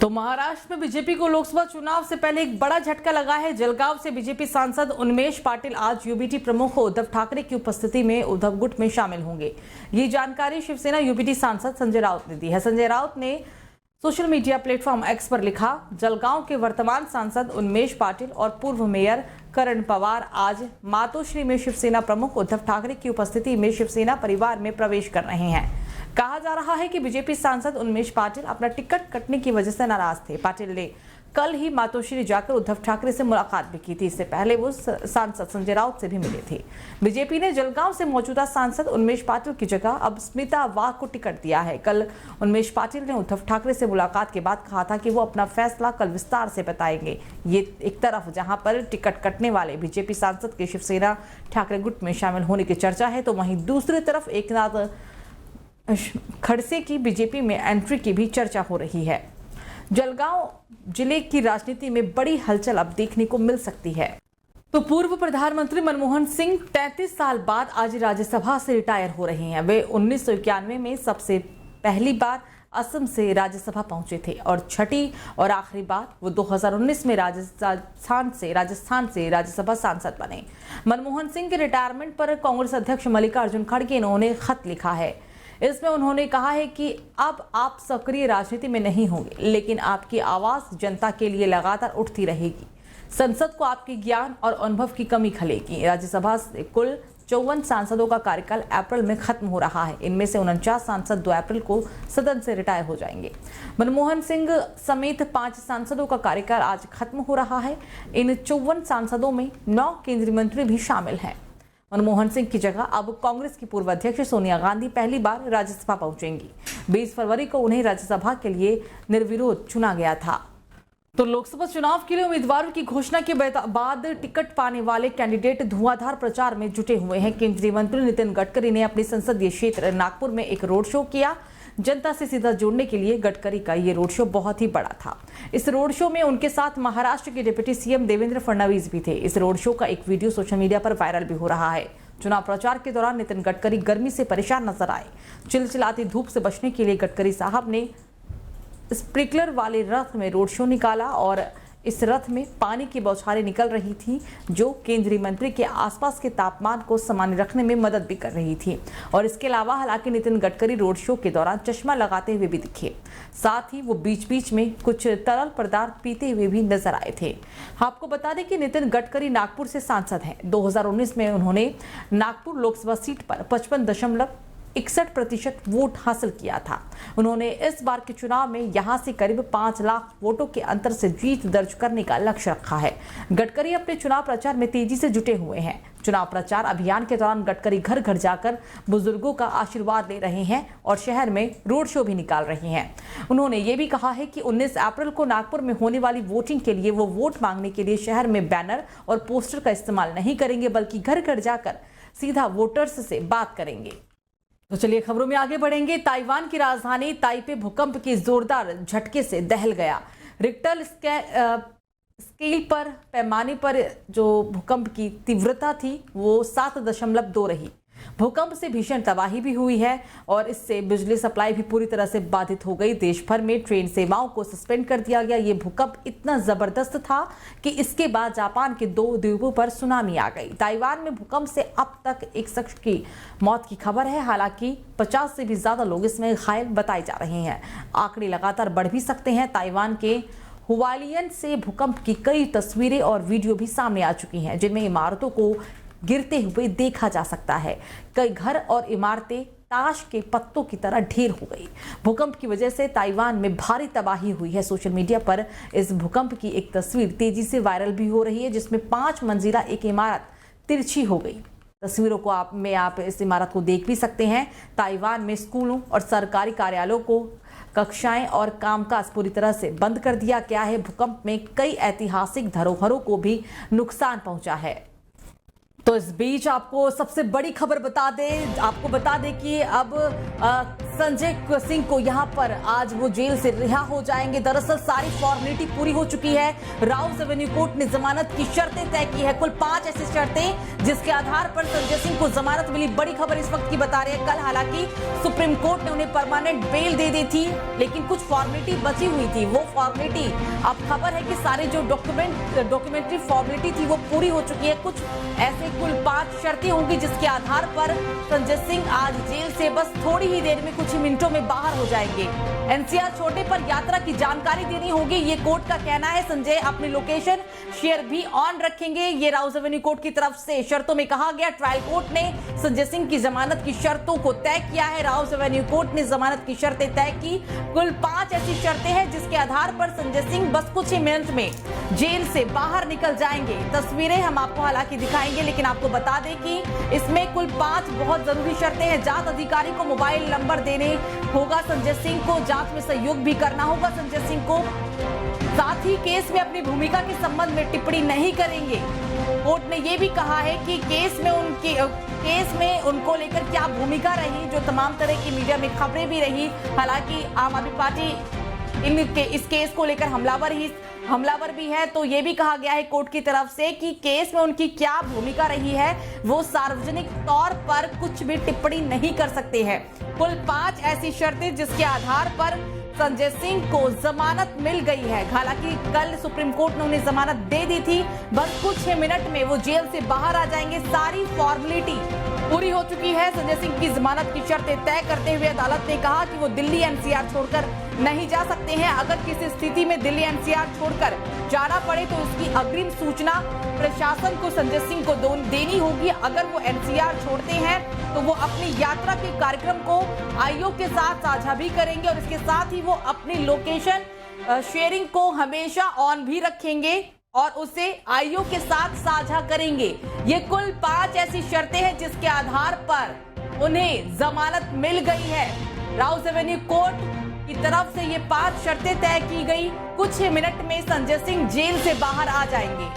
तो महाराष्ट्र में बीजेपी को लोकसभा चुनाव से पहले एक बड़ा झटका लगा है। जलगांव से बीजेपी सांसद उन्मेष पाटिल आज यूबीटी प्रमुख उद्धव ठाकरे की उपस्थिति में उद्धव गुट में शामिल होंगे। ये जानकारी शिवसेना यूबीटी सांसद संजय राउत ने दी है। संजय राउत ने सोशल मीडिया प्लेटफॉर्म एक्स पर लिखा, जलगांव के वर्तमान सांसद उन्मेष पाटिल और पूर्व मेयर करण पवार आज मातोश्री में शिवसेना प्रमुख उद्धव ठाकरे की उपस्थिति में शिवसेना परिवार में प्रवेश कर रहे हैं। कहा जा रहा है कि बीजेपी सांसद उन्मेष पाटिल अपना टिकट कटने की वजह से नाराज थे। पाटिल ने कल ही मातोश्री जाकर उद्धव ठाकरे से मुलाकात भी की थी। इससे पहले वो सांसद संजय राउत से भी मिले थे। बीजेपी ने जलगांव से मौजूदा सांसद उन्मेष पाटिल की जगह अब स्मिता वाघ को टिकट दिया है। कल उन्मेष पाटिल ने उद्धव ठाकरे से मुलाकात के बाद कहा था कि वो अपना फैसला कल विस्तार से बताएंगे। ये एक तरफ जहां पर टिकट कटने वाले बीजेपी सांसद के शिवसेना ठाकरे गुट में शामिल होने की चर्चा है, तो वहीं दूसरी तरफ एकनाथ खड़से की बीजेपी में एंट्री की भी चर्चा हो रही है। जलगांव जिले की राजनीति में बड़ी हलचल अब देखने को मिल सकती है। तो पूर्व प्रधानमंत्री मनमोहन सिंह 33 साल बाद आज राज्यसभा से रिटायर हो रहे हैं। वे 1991 में सबसे पहली बार असम से राज्यसभा पहुंचे थे और छठी और आखिरी बार वो 2019 में राजस्थान से राज्यसभा सांसद बने। मनमोहन सिंह के रिटायरमेंट पर कांग्रेस अध्यक्ष मल्लिकार्जुन खड़गे ने खत लिखा है। इसमें उन्होंने कहा है कि अब आप सक्रिय राजनीति में नहीं होंगे, लेकिन आपकी आवाज जनता के लिए लगातार उठती रहेगी। संसद को आपके ज्ञान और अनुभव की कमी खलेगी। राज्यसभा से कुल 54 सांसदों का कार्यकाल अप्रैल में खत्म हो रहा है। इनमें से 49 सांसद 2 अप्रैल को सदन से रिटायर हो जाएंगे। मनमोहन सिंह समेत 5 सांसदों का कार्यकाल आज खत्म हो रहा है। इन 54 सांसदों में 9 केंद्रीय मंत्री भी शामिल हैं। मनमोहन सिंह की जगह अब कांग्रेस की पूर्व अध्यक्ष सोनिया गांधी पहली बार राज्यसभा पहुंचेंगी। 20 फरवरी को उन्हें राज्यसभा के लिए निर्विरोध चुना गया था। तो लोकसभा चुनाव के लिए उम्मीदवारों की घोषणा के बाद टिकट पाने वाले कैंडिडेट धुआंधार प्रचार में जुटे हुए हैं। केंद्रीय मंत्री नितिन गडकरी ने अपने संसदीय क्षेत्र नागपुर में एक रोड शो किया। जनता से सीधा जुड़ने के लिए गडकरी का ये रोड शो बहुत ही बड़ा था। इस रोड शो में उनके साथ महाराष्ट्र के डिप्टी सीएम देवेंद्र फडणवीस भी थे। इस रोड शो का एक वीडियो सोशल मीडिया पर वायरल भी हो रहा है। चुनाव प्रचार के दौरान नितिन गडकरी गर्मी से परेशान नजर आए। चिलचिलाती धूप से बचने के लिए गडकरी साहब ने स्प्रिंकलर वाले रथ में रोड शो निकाला और इस रथ में पानी की बौछारें निकल रही थी, जो केंद्रीय मंत्री के आसपास के तापमान को सामान्य रखने में मदद भी कर रही थी। और इसके अलावा हालांकि नितिन गडकरी रोड शो के दौरान चश्मा लगाते हुए भी दिखे। साथ ही वो बीच बीच में कुछ तरल पदार्थ पीते हुए भी नजर आए थे। आपको बता दें कि नितिन गडकरी नागपुर से सांसद हैं। 2019 में उन्होंने नागपुर लोकसभा सीट पर 55.61% वोट हासिल किया था। उन्होंने इस बार के चुनाव में यहां से करीब 5 लाख वोटों के अंतर से जीत दर्ज करने का लक्ष्य रखा है। गडकरी अपने चुनाव प्रचार में तेजी से जुटे हुए हैं। चुनाव प्रचार अभियान के दौरान गडकरी घर घर जाकर बुजुर्गों का आशीर्वाद ले रहे हैं और शहर में रोड शो भी निकाल रहे हैं। उन्होंने ये भी कहा है कि 19 अप्रैल को नागपुर में होने वाली वोटिंग के लिए वो वोट मांगने के लिए शहर में बैनर और पोस्टर का इस्तेमाल नहीं करेंगे, बल्कि घर घर जाकर सीधा वोटर्स से बात करेंगे। तो चलिए खबरों में आगे बढ़ेंगे। ताइवान की राजधानी ताइपे भूकंप के जोरदार झटके से दहल गया। रिक्टर स्केल पर पैमाने पर जो भूकंप की तीव्रता थी वो 7.2 रही। भूकंप से भीषण तबाही भी हुई है और इससे बिजली सप्लाई भी पूरी तरह से बाधित हो गई। देश भर में ट्रेन सेवाओं को सस्पेंड कर दिया गया। ये भूकंप इतना जबरदस्त था कि इसके बाद जापान के 2 द्वीपों पर सुनामी आ गई। ताइवान में भूकंप से अब तक एक शख्स की मौत की खबर है। हालांकि 50 से भी ज्यादा लोग इसमें घायल बताए जा रहे हैं। आंकड़े लगातार बढ़ भी सकते हैं। ताइवान के हुआलियन से भूकंप की कई तस्वीरें और वीडियो भी सामने आ चुकी हैं, जिनमें इमारतों को गिरते हुए देखा जा सकता है। कई घर और इमारतें ताश के पत्तों की तरह ढेर हो गई। भूकंप की वजह से ताइवान में भारी तबाही हुई है। सोशल मीडिया पर इस भूकंप की एक तस्वीर तेजी से वायरल भी हो रही है, जिसमें 5 मंजिला एक इमारत तिरछी हो गई। तस्वीरों को आप इस इमारत को देख भी सकते हैं। ताइवान में स्कूलों और सरकारी कार्यालयों को कक्षाएं और कामकाज पूरी तरह से बंद कर दिया गया है। भूकंप में कई ऐतिहासिक धरोहरों को भी नुकसान पहुंचा है। तो इस बीच आपको सबसे बड़ी खबर बता दें कि अब संजय सिंह को यहां पर आज वो जेल से रिहा हो जाएंगे। दरअसल सारी फॉर्मेलिटी पूरी हो चुकी है। राउस एवेन्यू कोर्ट ने जमानत की शर्तें तय की है, कुल 5 ऐसी शर्तें जिसके आधार पर संजय सिंह को जमानत मिली। बड़ी खबर इस वक्त की बता रहे हैं। कल हालांकि सुप्रीम कोर्ट ने उन्हें परमानेंट बेल दे दी थी, लेकिन कुछ फॉर्मेलिटी बची हुई थी। वो फॉर्मेलिटी, अब खबर है कि सारे जो डॉक्यूमेंट्री फॉर्मेलिटी थी वो पूरी हो चुकी है। कुछ ऐसे कुल 5 शर्तें होंगी जिसके आधार पर संजय सिंह आज जेल से बस थोड़ी ही देर में, कुछ ही मिनटों में बाहर हो जाएंगे। एनसीआर छोड़ने पर यात्रा की जानकारी देनी होगी, ये कोर्ट का कहना है। संजय अपनी लोकेशन शेयर भी ऑन रखेंगे, ये राउस एवेन्यू कोर्ट की तरफ से शर्तों में कहा गया। ट्रायल कोर्ट ने संजय सिंह की जमानत की शर्तों को तय किया है। राउस एवेन्यू कोर्ट ने जमानत की शर्तें तय की। कुल 5 ऐसी शर्तें हैं जिसके आधार पर संजय सिंह बस कुछ ही मिनट में जेल से बाहर निकल जाएंगे। तस्वीरें हम आपको हालांकि दिखाएंगे, लेकिन आपको बता दें कि इसमें कुल 5 बहुत जरूरी शर्तें हैं। जांच अधिकारी को मोबाइल नंबर देने होगा संजय सिंह को, जांच में सहयोग भी करना होगा संजय सिंह को, साथ ही केस में अपनी भूमिका के संबंध में टिप्पणी नहीं करेंगे। कोर्ट ने यह भी कहा है कि केस में उनको लेकर क्या भूमिका रही, जो तमाम तरह की मीडिया में खबरें भी रही। हालांकि आम आदमी पार्टी इस केस को लेकर हमलावर भी है, तो ये भी कहा गया है कोर्ट की तरफ से कि केस में उनकी क्या भूमिका रही है वो सार्वजनिक तौर पर कुछ भी टिप्पणी नहीं कर सकते हैं। कुल 5 ऐसी शर्तें जिसके आधार पर संजय सिंह को जमानत मिल गई है। हालांकि कल सुप्रीम कोर्ट ने उन्हें जमानत दे दी थी, बस कुछ ही मिनट में वो जेल से बाहर आ जाएंगे। सारी फॉर्मेलिटी पूरी हो चुकी है। संजय सिंह की जमानत की शर्तें तय करते हुए अदालत ने कहा कि वो दिल्ली एनसीआर छोड़कर नहीं जा सकते हैं। अगर किसी स्थिति में दिल्ली एनसीआर छोड़कर जाना पड़े तो उसकी अग्रिम सूचना प्रशासन को संजय सिंह को देनी होगी। अगर वो एनसीआर छोड़ते हैं तो वो अपनी यात्रा के कार्यक्रम को आयोग के साथ साझा भी करेंगे और इसके साथ ही वो अपनी लोकेशन शेयरिंग को हमेशा ऑन भी रखेंगे और उसे आयोग के साथ साझा करेंगे। ये कुल 5 ऐसी शर्तें हैं जिसके आधार पर उन्हें जमानत मिल गई है। राउस एवेन्यू कोर्ट की तरफ से ये 5 शर्तें तय की गई। कुछ ही मिनट में संजय सिंह जेल से बाहर आ जाएंगे।